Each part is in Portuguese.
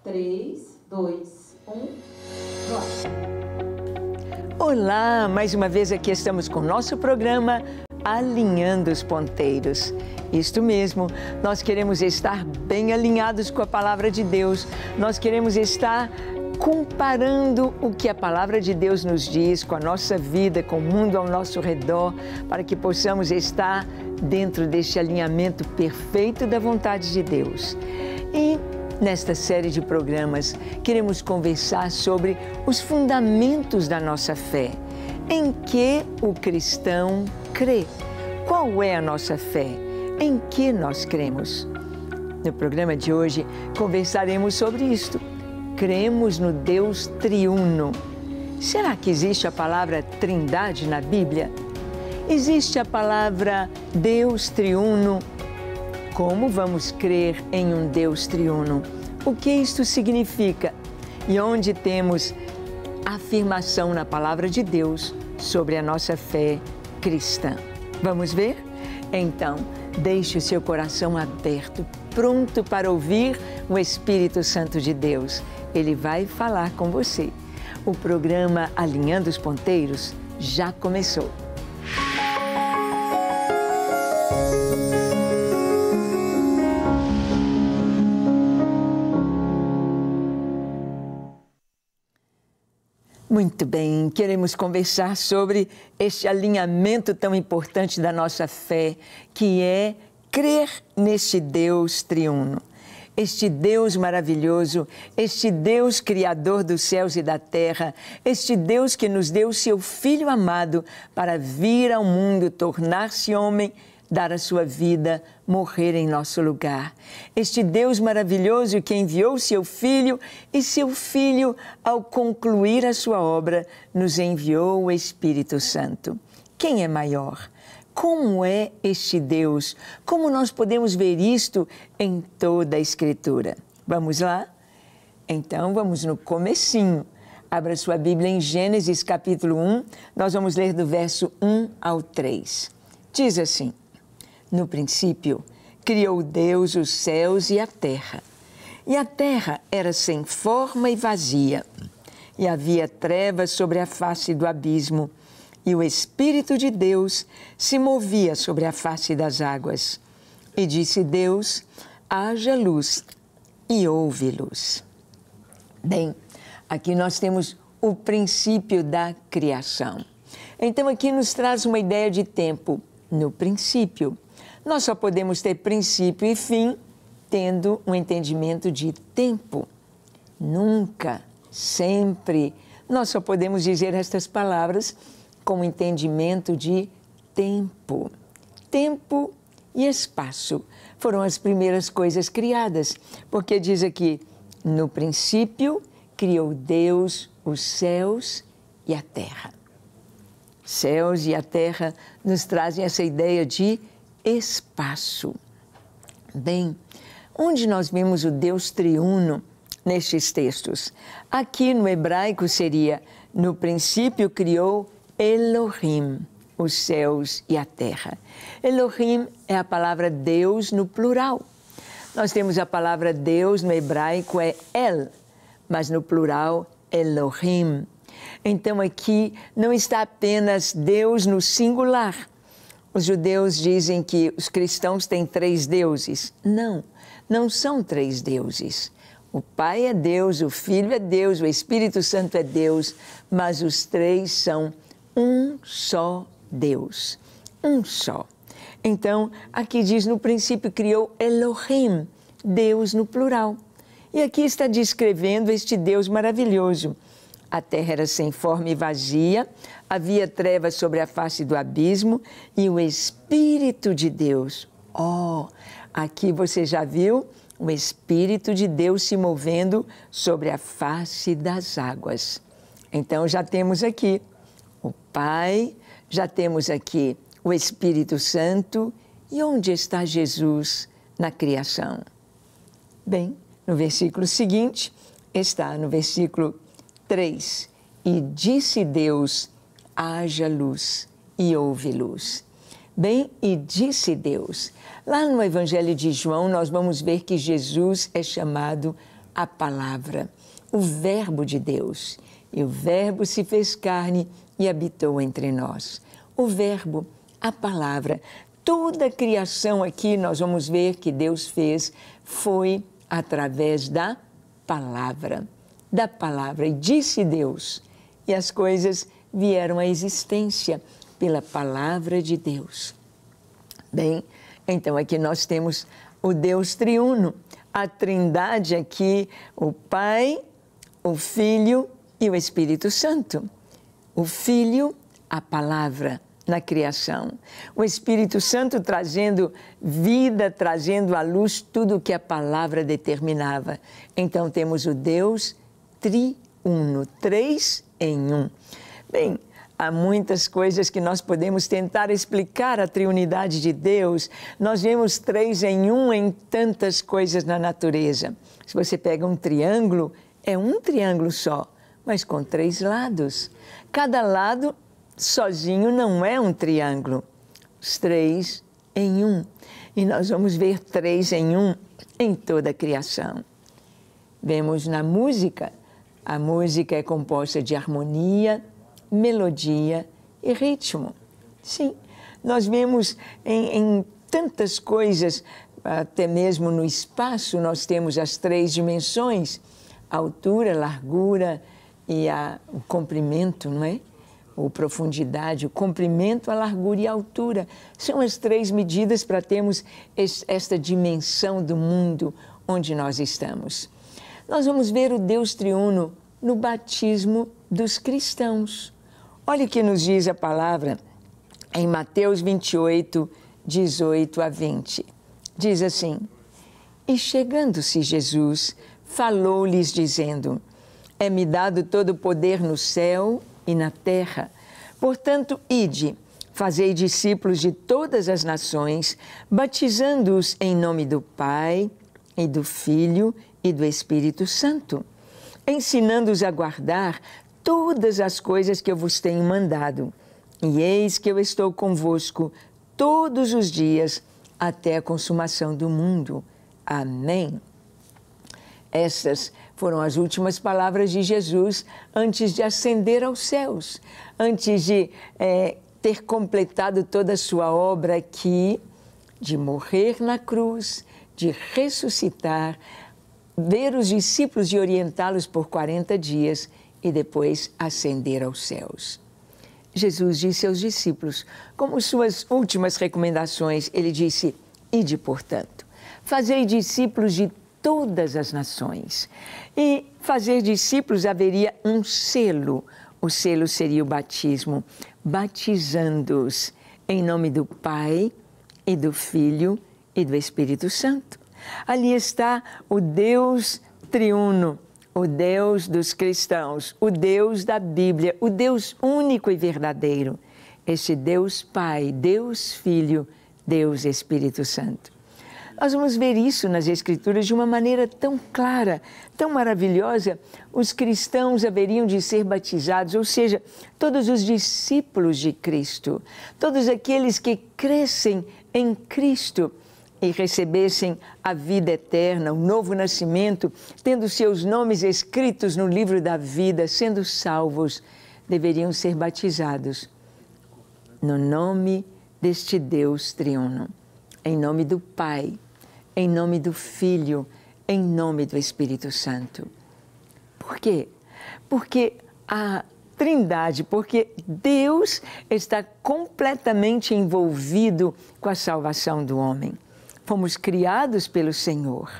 3, 2, 1, vai! Olá, mais uma vez aqui estamos com o nosso programa Alinhando os Ponteiros. Isto mesmo, nós queremos estar bem alinhados com a Palavra de Deus, nós queremos estar comparando o que a Palavra de Deus nos diz com a nossa vida, com o mundo ao nosso redor, para que possamos estar dentro deste alinhamento perfeito da vontade de Deus. E nesta série de programas, queremos conversar sobre os fundamentos da nossa fé. Em que o cristão crê? Qual é a nossa fé? Em que nós cremos? No programa de hoje, conversaremos sobre isto. Cremos no Deus triuno. Será que existe a palavra trindade na Bíblia? Existe a palavra Deus triuno? Como vamos crer em um Deus triuno? O que isto significa? E onde temos afirmação na palavra de Deus sobre a nossa fé cristã? Vamos ver? Então, deixe o seu coração aberto, pronto para ouvir o Espírito Santo de Deus. Ele vai falar com você. O programa Alinhando os Ponteiros já começou. Muito bem, queremos conversar sobre este alinhamento tão importante da nossa fé, que é crer neste Deus triuno. Este Deus maravilhoso, este Deus criador dos céus e da terra, este Deus que nos deu seu Filho amado para vir ao mundo, tornar-se homem, dar a sua vida, morrer em nosso lugar. Este Deus maravilhoso que enviou seu Filho e seu Filho, ao concluir a sua obra, nos enviou o Espírito Santo. Quem é maior? Como é este Deus? Como nós podemos ver isto em toda a Escritura? Vamos lá? Então, vamos no comecinho. Abra sua Bíblia em Gênesis capítulo 1, nós vamos ler do verso 1 ao 3. Diz assim: no princípio, criou Deus os céus e a terra. E a terra era sem forma e vazia, e havia trevas sobre a face do abismo, e o Espírito de Deus se movia sobre a face das águas. E disse Deus: haja luz, e houve luz. Bem, aqui nós temos o princípio da criação. Então aqui nos traz uma ideia de tempo. No princípio, nós só podemos ter princípio e fim tendo um entendimento de tempo. Nunca, sempre, nós só podemos dizer estas palavras com entendimento de tempo. Tempo e espaço foram as primeiras coisas criadas, porque diz aqui, no princípio criou Deus os céus e a terra. Céus e a terra nos trazem essa ideia de espaço. Bem, onde nós vemos o Deus triuno nestes textos? Aqui no hebraico seria, no princípio criou Elohim, os céus e a terra. Elohim é a palavra Deus no plural. Nós temos a palavra Deus no hebraico é El, mas no plural Elohim. Então aqui não está apenas Deus no singular. Os judeus dizem que os cristãos têm 3 deuses. Não, não são 3 deuses. O Pai é Deus, o Filho é Deus, o Espírito Santo é Deus, mas os 3 são um só Deus, um só. Então, aqui diz, no princípio criou Elohim, Deus no plural. E aqui está descrevendo este Deus maravilhoso. A terra era sem forma e vazia, havia trevas sobre a face do abismo e o Espírito de Deus. Aqui você já viu o Espírito de Deus se movendo sobre a face das águas. Então já temos aqui o Pai, já temos aqui o Espírito Santo. E onde está Jesus na criação? Bem, no versículo seguinte, está no versículo 3. E disse Deus, haja luz, e houve luz. Bem, e disse Deus. Lá no Evangelho de João, nós vamos ver que Jesus é chamado a palavra, o Verbo de Deus. E o Verbo se fez carne e habitou entre nós. O Verbo, a palavra, toda a criação aqui nós vamos ver que Deus fez foi através da palavra. Da palavra. E disse Deus, e as coisas vieram à existência pela palavra de Deus. Bem, então aqui nós temos o Deus triuno, a trindade aqui, o Pai, o Filho e o Espírito Santo. O Filho, a palavra na criação. O Espírito Santo trazendo vida, trazendo à luz tudo o que a palavra determinava. Então temos o Deus triuno, 3 em 1. Bem, há muitas coisas que nós podemos tentar explicar a triunidade de Deus. Nós vemos 3 em 1 em tantas coisas na natureza. Se você pega um triângulo, é um triângulo só, mas com 3 lados. Cada lado sozinho não é um triângulo. Os 3 em 1. E nós vamos ver 3 em 1 em toda a criação. Vemos na música. A música é composta de harmonia, melodia e ritmo. Sim, nós vemos em tantas coisas, até mesmo no espaço, nós temos as 3 dimensões, a altura, a largura e o comprimento, não é? Ou profundidade, o comprimento, a largura e a altura. São as 3 medidas para termos esta dimensão do mundo onde nós estamos. Nós vamos ver o Deus triuno no batismo dos cristãos. Olha o que nos diz a palavra em Mateus 28, 18 a 20. Diz assim: E chegando-se Jesus, falou-lhes dizendo: É-me dado todo o poder no céu e na terra. Portanto, ide, fazei discípulos de todas as nações, batizando-os em nome do Pai e do Filho e do Espírito Santo, ensinando-os a guardar todas as coisas que eu vos tenho mandado. E eis que eu estou convosco todos os dias até a consumação do mundo. Amém. Essas foram as últimas palavras de Jesus antes de ascender aos céus, antes de ter completado toda a sua obra aqui, de morrer na cruz, de ressuscitar, ver os discípulos e orientá-los por 40 dias e depois ascender aos céus. Jesus disse aos discípulos, como suas últimas recomendações, ele disse: Ide, portanto, fazei discípulos de todas as nações. E fazer discípulos haveria um selo. O selo seria o batismo, batizando-os em nome do Pai e do Filho e do Espírito Santo. Ali está o Deus triuno, o Deus dos cristãos, o Deus da Bíblia, o Deus único e verdadeiro. Este Deus Pai, Deus Filho, Deus Espírito Santo. Nós vamos ver isso nas Escrituras de uma maneira tão clara, tão maravilhosa. Os cristãos haveriam de ser batizados, ou seja, todos os discípulos de Cristo, todos aqueles que crescem em Cristo e recebessem a vida eterna, o novo nascimento, tendo seus nomes escritos no livro da vida, sendo salvos, deveriam ser batizados no nome deste Deus triuno, em nome do Pai, em nome do Filho, em nome do Espírito Santo. Por quê? Porque a Trindade, porque Deus está completamente envolvido com a salvação do homem. Fomos criados pelo Senhor,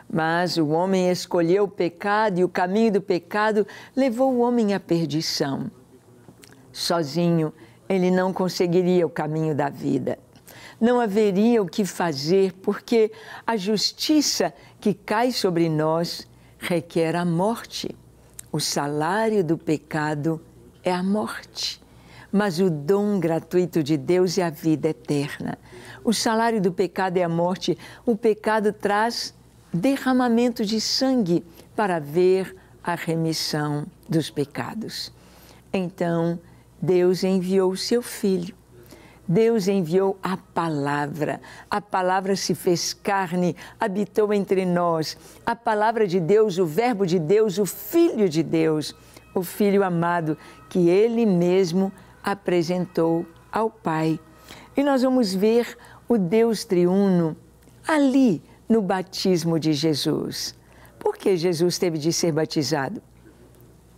mas o homem escolheu o pecado e o caminho do pecado levou o homem à perdição. Sozinho, ele não conseguiria o caminho da vida. Não haveria o que fazer, porque a justiça que cai sobre nós requer a morte. O salário do pecado é a morte, mas o dom gratuito de Deus é a vida eterna. O salário do pecado é a morte. O pecado traz derramamento de sangue para ver a remissão dos pecados. Então, Deus enviou o seu Filho. Deus enviou a palavra se fez carne, habitou entre nós. A palavra de Deus, o verbo de Deus, o Filho de Deus, o Filho amado que Ele mesmo apresentou ao Pai. E nós vamos ver o Deus triuno ali no batismo de Jesus. Por que Jesus teve de ser batizado?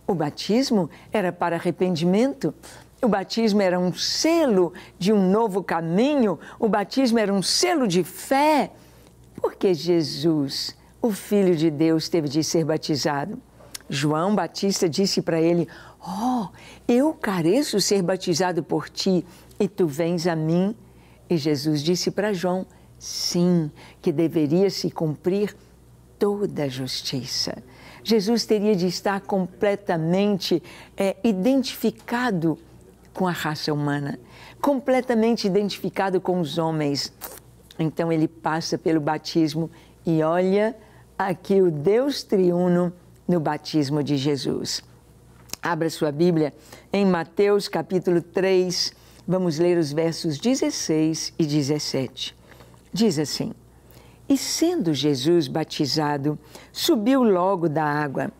O batismo era para arrependimento. O batismo era um selo de um novo caminho, o batismo era um selo de fé. Porque Jesus, o Filho de Deus, teve de ser batizado? João Batista disse para ele: "Oh, eu careço ser batizado por ti e tu vens a mim?" E Jesus disse para João: sim, que deveria se cumprir toda a justiça. Jesus teria de estar completamente identificado com a raça humana, completamente identificado com os homens. Então ele passa pelo batismo e olha aqui o Deus triuno no batismo de Jesus. Abra sua Bíblia em Mateus capítulo 3, vamos ler os versos 16 e 17. Diz assim: "E sendo Jesus batizado, subiu logo da água,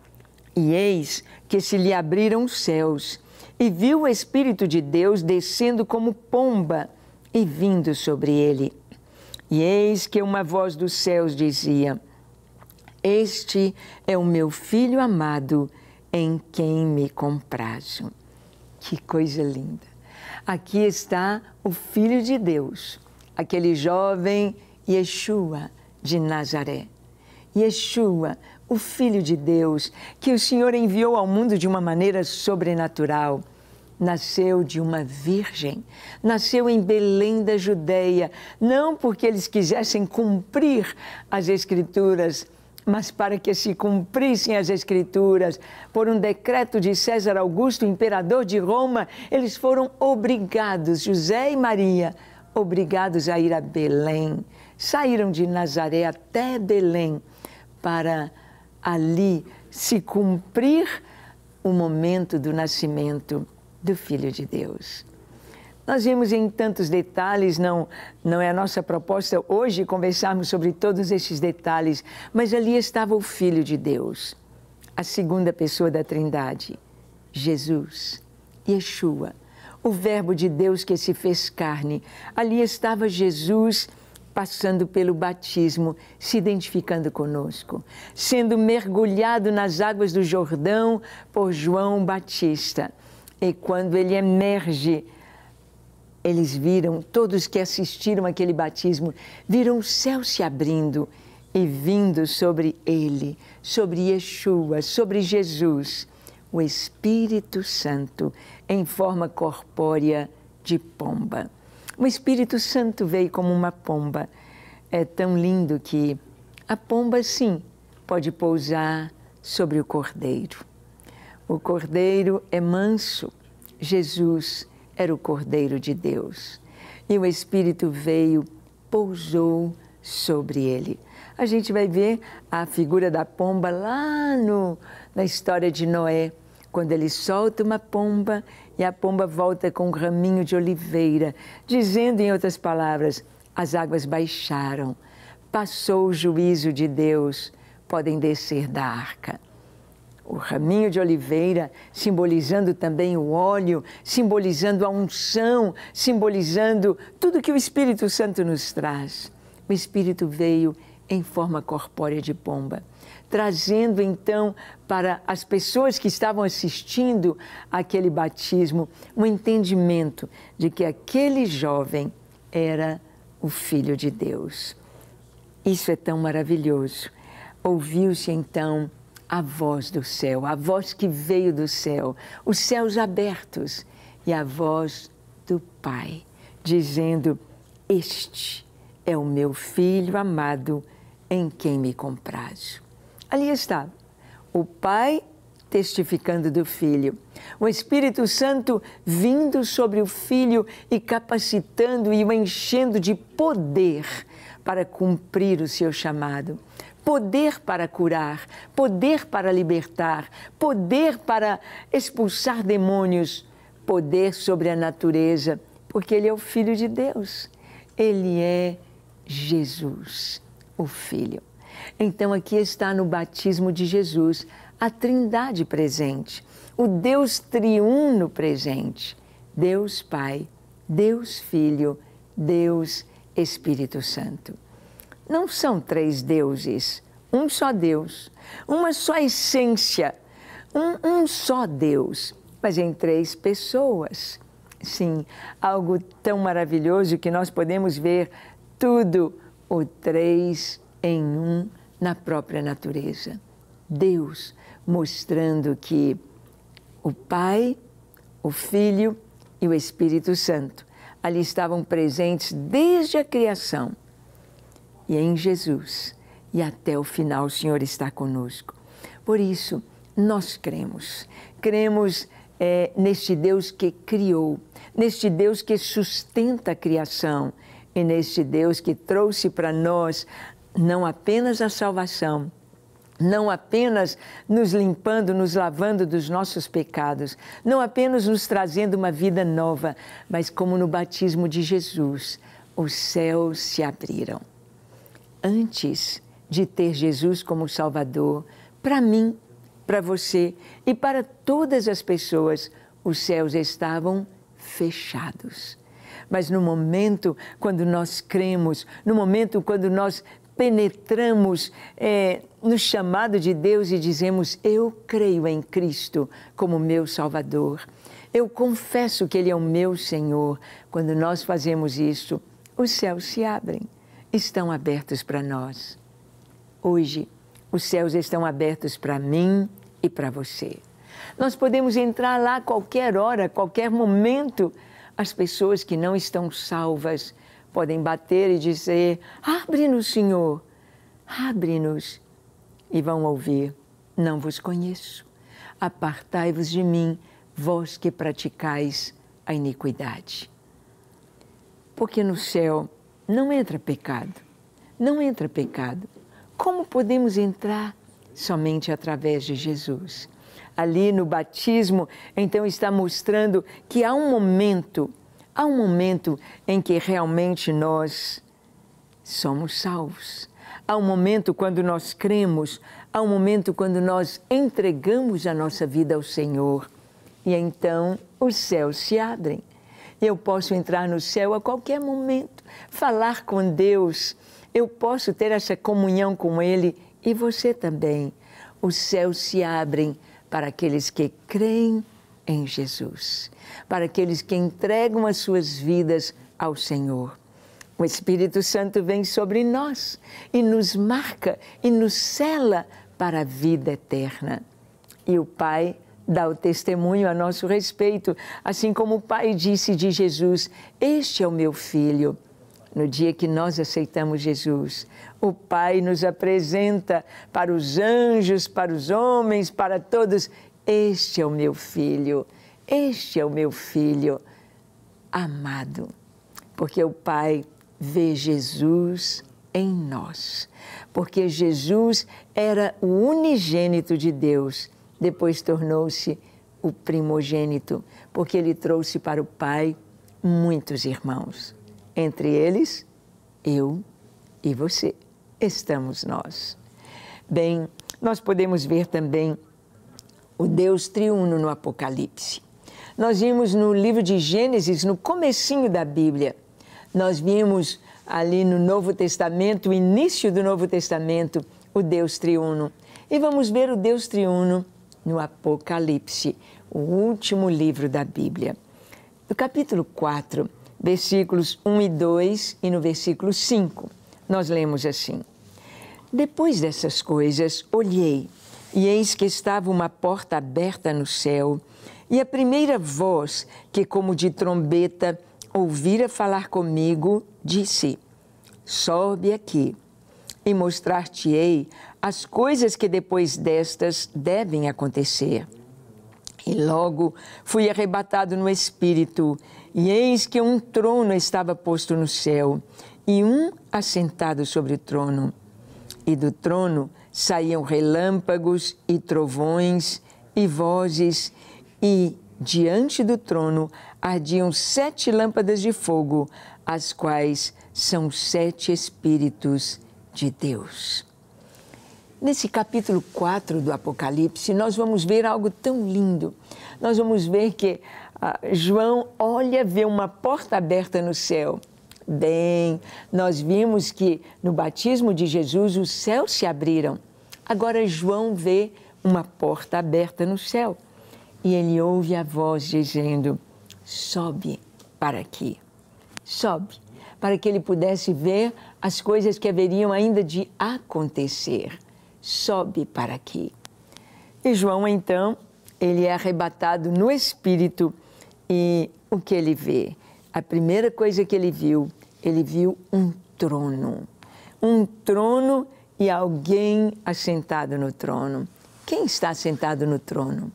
e eis que se lhe abriram os céus, e viu o Espírito de Deus descendo como pomba e vindo sobre ele. E eis que uma voz dos céus dizia: Este é o meu Filho amado, em quem me comprazo." Que coisa linda! Aqui está o Filho de Deus, aquele jovem Yeshua de Nazaré. Yeshua, o Filho de Deus, que o Senhor enviou ao mundo de uma maneira sobrenatural. Nasceu de uma virgem, nasceu em Belém da Judeia, não porque eles quisessem cumprir as Escrituras, mas para que se cumprissem as Escrituras. Por um decreto de César Augusto, imperador de Roma, eles foram obrigados, José e Maria, obrigados a ir a Belém. Saíram de Nazaré até Belém para ali se cumprir o momento do nascimento do Filho de Deus. Nós vimos em tantos detalhes, não é a nossa proposta hoje conversarmos sobre todos esses detalhes, mas ali estava o Filho de Deus, a segunda pessoa da Trindade, Jesus, Yeshua, o Verbo de Deus que se fez carne. Ali estava Jesus passando pelo batismo, se identificando conosco, sendo mergulhado nas águas do Jordão por João Batista. E quando ele emerge, eles viram, todos que assistiram àquele batismo, viram o céu se abrindo e vindo sobre ele, sobre Yeshua, sobre Jesus, o Espírito Santo em forma corpórea de pomba. O Espírito Santo veio como uma pomba. É tão lindo que a pomba, sim, pode pousar sobre o cordeiro. O cordeiro é manso. Jesus era o Cordeiro de Deus. E o Espírito veio, pousou sobre ele. A gente vai ver a figura da pomba lá na história de Noé, quando ele solta uma pomba e a pomba volta com um raminho de oliveira, dizendo, em outras palavras, as águas baixaram, passou o juízo de Deus, podem descer da arca. O raminho de oliveira, simbolizando também o óleo, simbolizando a unção, simbolizando tudo que o Espírito Santo nos traz. O Espírito veio em forma corpórea de pomba, trazendo então para as pessoas que estavam assistindo àquele batismo um entendimento de que aquele jovem era o Filho de Deus. Isso é tão maravilhoso. Ouviu-se então a voz do céu, a voz que veio do céu, os céus abertos e a voz do Pai, dizendo: Este é o meu Filho amado, em quem me comprazo. Ali estava o Pai testificando do Filho, o Espírito Santo vindo sobre o Filho e capacitando e o enchendo de poder para cumprir o seu chamado. Poder para curar, poder para libertar, poder para expulsar demônios, poder sobre a natureza porque Ele é o Filho de Deus. Ele é Jesus, o Filho. Então aqui está no batismo de Jesus a Trindade presente, o Deus triuno presente, Deus Pai, Deus Filho, Deus Espírito Santo. Não são três deuses, um só Deus, uma só essência, um só Deus, mas em três pessoas. Sim, algo tão maravilhoso que nós podemos ver tudo, o três em um na própria natureza. Deus mostrando que o Pai, o Filho e o Espírito Santo ali estavam presentes desde a criação. E em Jesus, e até o final o Senhor está conosco. Por isso, nós cremos neste Deus que criou, neste Deus que sustenta a criação e neste Deus que trouxe para nós não apenas a salvação, não apenas nos limpando, nos lavando dos nossos pecados, não apenas nos trazendo uma vida nova, mas como no batismo de Jesus, os céus se abriram. Antes de ter Jesus como Salvador, para mim, para você e para todas as pessoas, os céus estavam fechados. Mas no momento quando nós cremos, no momento quando nós penetramos no chamado de Deus e dizemos, eu creio em Cristo como meu Salvador, eu confesso que Ele é o meu Senhor. Quando nós fazemos isso, os céus se abrem, estão abertos para nós. Hoje, os céus estão abertos para mim e para você. Nós podemos entrar lá a qualquer hora, a qualquer momento. As pessoas que não estão salvas podem bater e dizer, abre-nos, Senhor, abre-nos. E vão ouvir, não vos conheço. Apartai-vos de mim, vós que praticais a iniquidade. Porque no céu não entra pecado, não entra pecado. Como podemos entrar? Somente através de Jesus. Ali no batismo, então está mostrando que há um momento em que realmente nós somos salvos. Há um momento quando nós cremos, há um momento quando nós entregamos a nossa vida ao Senhor. E então os céus se abrem. Eu posso entrar no céu a qualquer momento, falar com Deus. Eu posso ter essa comunhão com Ele e você também. Os céus se abrem para aqueles que creem em Jesus, para aqueles que entregam as suas vidas ao Senhor. O Espírito Santo vem sobre nós e nos marca e nos sela para a vida eterna. E o Pai dá o testemunho a nosso respeito, assim como o Pai disse de Jesus, este é o meu Filho. No dia que nós aceitamos Jesus, o Pai nos apresenta para os anjos, para os homens, para todos, este é o meu Filho, este é o meu Filho amado. Porque o Pai vê Jesus em nós. Porque Jesus era o unigênito de Deus, depois tornou-se o primogênito, porque Ele trouxe para o Pai muitos irmãos. Entre eles, eu e você, estamos nós. Bem, nós podemos ver também o Deus triuno no Apocalipse. Nós vimos no livro de Gênesis, no comecinho da Bíblia, nós vimos ali no Novo Testamento, o início do Novo Testamento, o Deus triuno. E vamos ver o Deus triuno no Apocalipse, o último livro da Bíblia. No capítulo 4, versículos 1 e 2 e no versículo 5, nós lemos assim. Depois dessas coisas, olhei, e eis que estava uma porta aberta no céu, e a primeira voz que, como de trombeta, ouvira falar comigo, disse, sobe aqui, e mostrar-te-ei as coisas que depois destas devem acontecer. E logo fui arrebatado no Espírito, e eis que um trono estava posto no céu, e um assentado sobre o trono. E do trono saíam relâmpagos e trovões, e vozes, e diante do trono ardiam 7 lâmpadas de fogo, as quais são 7 Espíritos de Deus. Nesse capítulo 4 do Apocalipse, nós vamos ver algo tão lindo. Nós vamos ver que João olha, vê uma porta aberta no céu. Bem, nós vimos que no batismo de Jesus os céus se abriram. Agora João vê uma porta aberta no céu e ele ouve a voz dizendo: sobe para aqui, sobe, para que ele pudesse ver as coisas que haveriam ainda de acontecer. Sobe para aqui. E João, então, ele é arrebatado no Espírito e o que ele vê? A primeira coisa que ele viu um trono. Um trono e alguém assentado no trono. Quem está sentado no trono?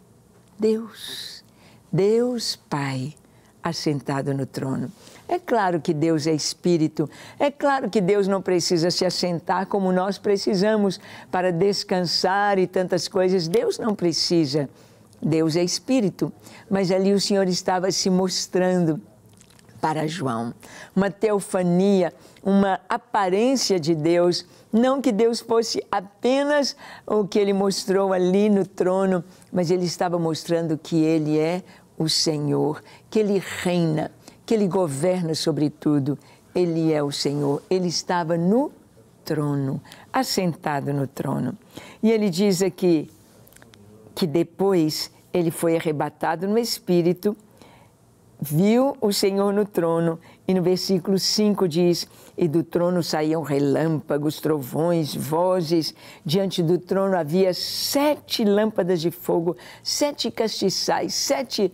Deus. Deus Pai assentado no trono. É claro que Deus é Espírito, é claro que Deus não precisa se assentar como nós precisamos para descansar e tantas coisas. Deus não precisa, Deus é Espírito. Mas ali o Senhor estava se mostrando para João. Uma teofania, uma aparência de Deus, não que Deus fosse apenas o que Ele mostrou ali no trono, mas Ele estava mostrando que Ele é o Senhor, que Ele reina, que Ele governa sobre tudo. Ele é o Senhor. Ele estava no trono, assentado no trono. E ele diz aqui que depois ele foi arrebatado no Espírito, viu o Senhor no trono, e no versículo 5 diz: e do trono saíam relâmpagos, trovões, vozes. Diante do trono havia 7 lâmpadas de fogo, 7 castiçais, 7,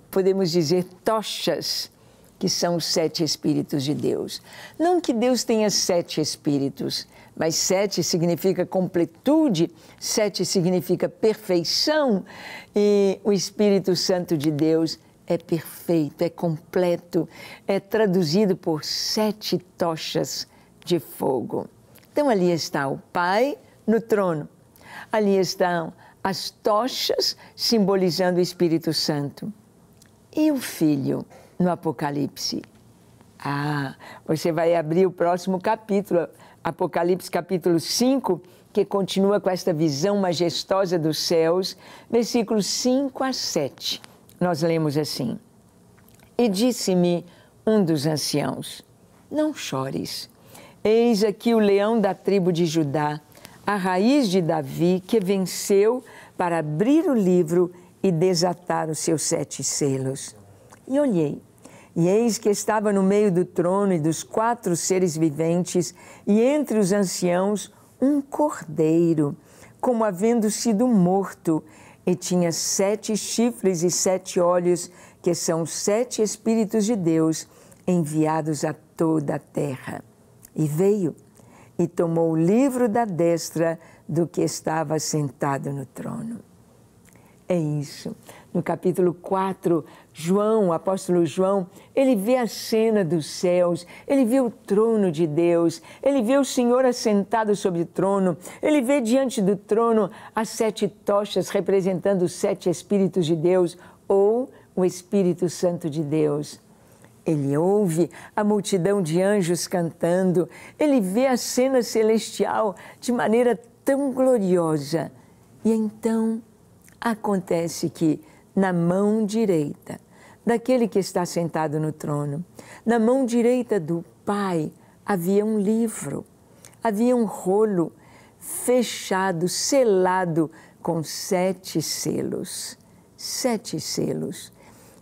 podemos dizer, tochas, que são os 7 Espíritos de Deus. Não que Deus tenha 7 Espíritos, mas 7 significa completude, 7 significa perfeição, e o Espírito Santo de Deus é perfeito, é completo, é traduzido por 7 tochas de fogo. Então ali está o Pai no trono, ali estão as tochas simbolizando o Espírito Santo. E o Filho no Apocalipse? Você vai abrir o próximo capítulo, Apocalipse capítulo 5, que continua com esta visão majestosa dos céus, versículos 5 a 7. Nós lemos assim: e disse-me um dos anciãos: não chores, eis aqui o leão da tribo de Judá, a raiz de Davi, que venceu para abrir o livro e desatar os seus 7 selos. E olhei, e eis que estava no meio do trono e dos 4 seres viventes, e entre os anciãos um cordeiro, como havendo sido morto, e tinha 7 chifres e 7 olhos, que são 7 Espíritos de Deus, enviados a toda a terra. E veio, e tomou o livro da destra do que estava sentado no trono. É isso. No capítulo 4, João, o apóstolo João, ele vê a cena dos céus, ele vê o trono de Deus, ele vê o Senhor assentado sobre o trono, ele vê diante do trono as 7 tochas representando os 7 Espíritos de Deus, ou o Espírito Santo de Deus. Ele ouve a multidão de anjos cantando, ele vê a cena celestial de maneira tão gloriosa. E então acontece que na mão direita daquele que está sentado no trono, na mão direita do Pai, havia um livro, havia um rolo fechado, selado com 7 selos. 7 selos.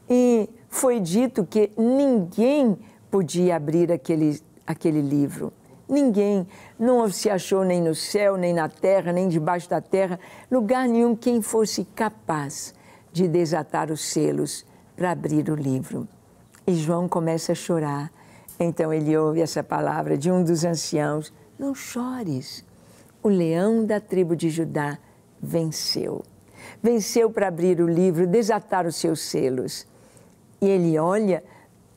E foi dito que ninguém podia abrir aquele livro. Ninguém, não se achou nem no céu, nem na terra, nem debaixo da terra, lugar nenhum quem fosse capaz de desatar os selos para abrir o livro. E João começa a chorar. Então ele ouve essa palavra de um dos anciãos: não chores, o leão da tribo de Judá venceu. Venceu para abrir o livro, desatar os seus selos. E ele olha,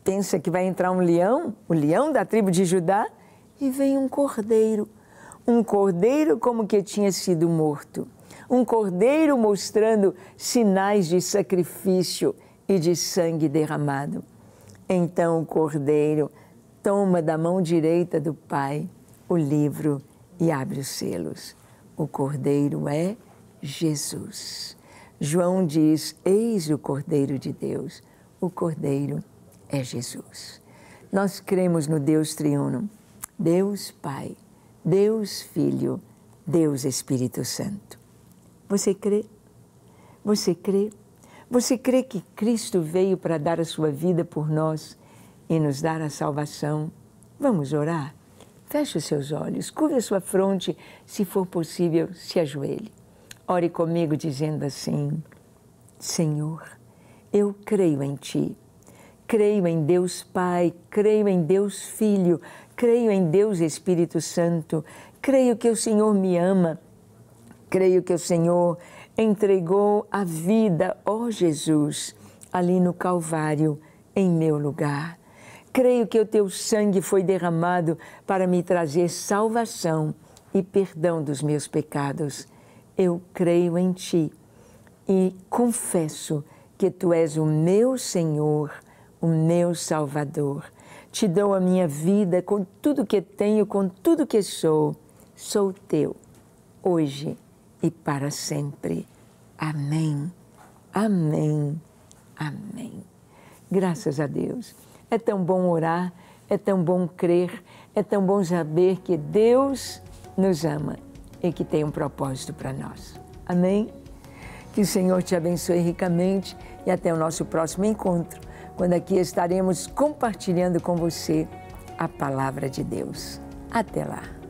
pensa que vai entrar um leão, o leão da tribo de Judá, e vem um cordeiro como que tinha sido morto. Um cordeiro mostrando sinais de sacrifício e de sangue derramado. Então o Cordeiro toma da mão direita do Pai o livro e abre os selos. O Cordeiro é Jesus. João diz: eis o Cordeiro de Deus. O Cordeiro é Jesus. Nós cremos no Deus triuno, Deus Pai, Deus Filho, Deus Espírito Santo. Você crê? Você crê? Você crê que Cristo veio para dar a sua vida por nós e nos dar a salvação? Vamos orar? Feche os seus olhos, curve a sua fronte, se for possível, se ajoelhe. Ore comigo dizendo assim: Senhor, eu creio em Ti. Creio em Deus Pai, creio em Deus Filho, creio em Deus Espírito Santo. Creio que o Senhor me ama. Creio que o Senhor entregou a vida, ó Jesus, ali no Calvário, em meu lugar. Creio que o Teu sangue foi derramado para me trazer salvação e perdão dos meus pecados. Eu creio em Ti e confesso que Tu és o meu Senhor, o meu Salvador. Te dou a minha vida com tudo que tenho, com tudo que sou. Sou Teu, hoje e para sempre. Amém, amém, amém. Graças a Deus. É tão bom orar, é tão bom crer, é tão bom saber que Deus nos ama e que tem um propósito para nós. Amém? Que o Senhor te abençoe ricamente e até o nosso próximo encontro, quando aqui estaremos compartilhando com você a palavra de Deus. Até lá!